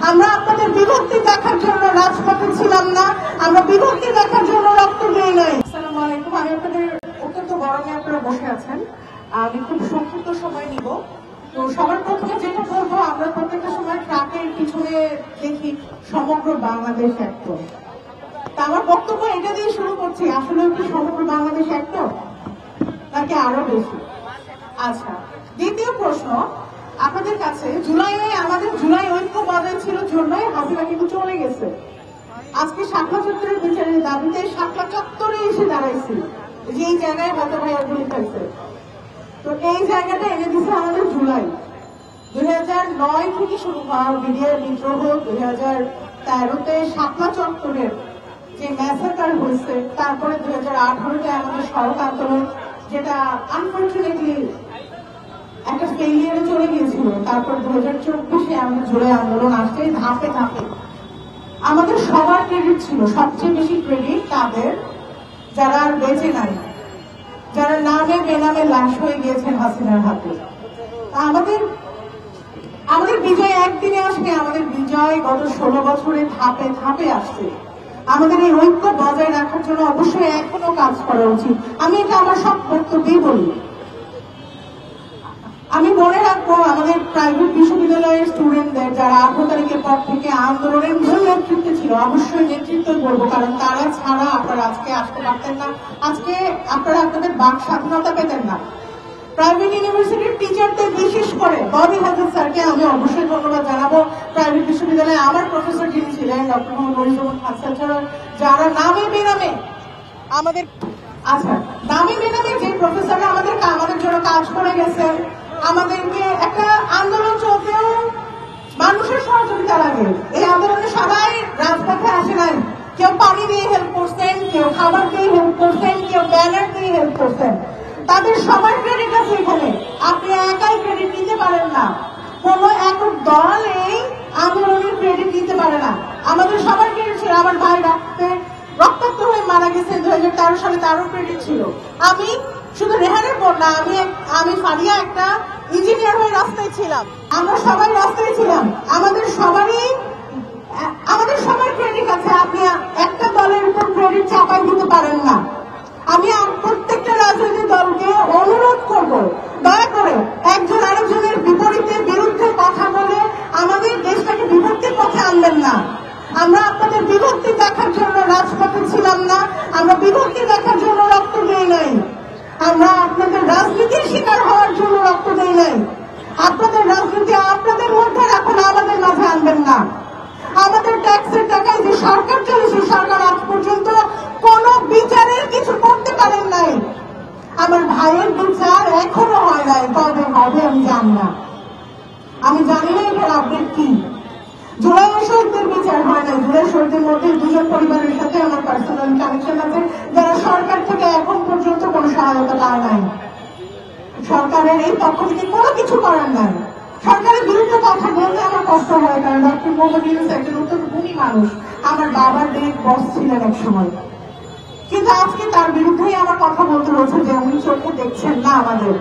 আমরা আপনাদের বিভক্তি দেখার জন্য রাজপথে ছিলাম না, আমরা বিভক্তি দেখার জন্য রক্ত দিই নাই। আসসালামু আলাইকুম। আমি আপনাদের অত্যন্ত গরমে আপনারা বসে আছেন, আমি খুব সংক্ষিপ্ত সময় নিব। তো সবার প্রথমে যেটা বলবো, আমরা প্রত্যেকটা সময় ট্রাকের পিছনে দেখি সমগ্র বাংলাদেশ এক। তা আমার বক্তব্য এটা দিয়ে শুরু করছি, আসলে কি সমগ্র বাংলাদেশ এক নাকি আরো বেশি? আচ্ছা, দ্বিতীয় প্রশ্ন আপনাদের কাছে, আমাদের জুলাই ঐক্য বজায় ছিল জন্যই হাসিনা কিন্তু চলে গেছে। আজকে শাপলা চত্বরের বিচারের দাবিতে শাপলা চত্বরে এসে দাঁড়াইছি, যে এই জায়গায় হয়তো ভাই গুলি খাইছে। তো এই জায়গাটা এনে দিচ্ছে আমাদের জুলাই। 2009 থেকে শুরু হওয়া বিডিআর বিদ্রোহ, 2013-তে শাপলা চত্বরের যে ম্যাসাকার হয়েছে, তারপরে 2018-তে আমাদের সড়ক আন্দোলন, যেটা আনফর্চুনেটলি একটা ফেলিয়ারে চলে গিয়েছিল। তারপর 2024-এ আমাদের জুলাই আন্দোলন আসছে ধাপে ধাপে। আমাদের সবার ক্রেডিট ছিল, সবচেয়ে বেশি ক্রেডিট তাদের যারা আর বেঁচে নাই, যারা নামে বেনামে লাশ হয়ে গিয়েছেন হাসিনার হাতে। আমাদের বিজয় একদিনে আসবে, আমাদের বিজয় গত 16 বছরে ধাপে ধাপে আসছে। আমাদের এই ঐক্য বজায় রাখার জন্য অবশ্যই এখনো কাজ করা উচিত। আমি এটা আমার সব বক্তব্যেই বলি। আমি মনে রাখবো আমাদের প্রাইভেট বিশ্ববিদ্যালয়ের স্টুডেন্টদের যারা 18 তারিখের পর থেকে আন্দোলনের মূল নেতৃত্বে ছিল, অবশ্যই নেতৃত্ব করবো, কারণ তারা ছাড়া আপনারা আজকে আসতে পারতেন না, আজকে আপনারা আপনাদের বাক স্বাধীনতা পেতেন না। প্রাইভেট ইউনিভার্সিটির টিচারদের, বিশেষ করে ববি হাসান স্যারকে আমি অবশ্যই ধন্যবাদ জানাবো। প্রাইভেট বিশ্ববিদ্যালয়ে আমার প্রফেসর যিনি ছিলেন ডক্টর মোহাম্মদ মনিরুজ্জামান খান স্যার, যারা নামে বেনামে আমাদের নামে বেনামে যে প্রফেসররা আমাদের জন্য কাজ করে গেছেন, আমাদেরকে একটা আন্দোলন চলতেও মানুষের সহযোগিতা লাগে। এই আন্দোলনে সবাই রাজপথে আসে নাই, কেউ পানি দিয়ে হেল্প করছেন, কেউ খাবার দিয়ে হেল্প করছেন, কেউ ব্যানার দিয়ে হেল্প করছেন। তাদের সবার ক্রেডিট আছে এখানে, আপনি একাই ক্রেডিট নিতে পারেন না, কোন একক দল এই আন্দোলনের ক্রেডিট নিতে পারে না। আমাদের সবার ক্রেডিট ছিল। আমার ভাই রক্তাক্ত হয়ে মারা গেছে 2013 সালে, তারও ক্রেডিট ছিল। আমি শুধু রেহানের পর না, আমি ফারিয়া একটা ইঞ্জিনিয়ার হয়ে রাস্তায় ছিলাম, আমরা সবাই রাস্তায় ছিলাম, আমাদের সবার ক্রেডিট আছে। আপনি একটা দলের উপর ক্রেডিট চাপাই দিতে পারেন না। আমি প্রত্যেকটা রাজনৈতিক দলকে অনুরোধ করব, দয়া করে একজন আরেকজনের বিরুদ্ধে কথা বলে আমাদের দেশটাকে বিভক্তির পথে আনবেন না। আমরা আপনাদের বিভক্তি দেখার জন্য রাজপথে ছিলাম না, আমরা বিভক্তি দেখার জন্য রক্ত দিই নাই, আমরা আপনাদের রাজনীতির শিকার হওয়ার জন্য রক্ত দিই নাই। আপনাদের রাজনীতি আপনাদের মধ্যে রাখুন, আমাদের মাঝে আনবেন না। আমাদের ট্যাক্সের টাকায় যে সরকার চলেছে, সরকার আজ পর্যন্ত কোন বিচারের কিছু করতে পারেন নাই। আমার ভাইয়ের বিচার এখনো হয় নাই, কবে হবে আমি জানি না, আমি জানি না এটার আপডেট কি। জুলাই শহীদদের বিচার হয় নাই। জুলাই শহীদদের মধ্যে 2জন পরিবারের সাথে আমার পার্সোনাল কানেকশন আছে, যারা সরকার থেকে এখন পর্যন্ত কোনো সহায়তা পায় নাই। সরকারের এই পক্ষ থেকে কোনো কিছু করার নাই। সরকারের বিরুদ্ধে কথা বলতে আমার কষ্ট হয়, কারণ ডক্টর মোহাম্মদ ইউনূস একজন অত্যন্ত গুণী মানুষ, আমার বাবার ডিরেক্ট বস ছিলেন এক সময়। কিন্তু আজকে তার বিরুদ্ধেই আমার কথা বলতে হচ্ছে যে উনি চোখে দেখছেন না আমাদের।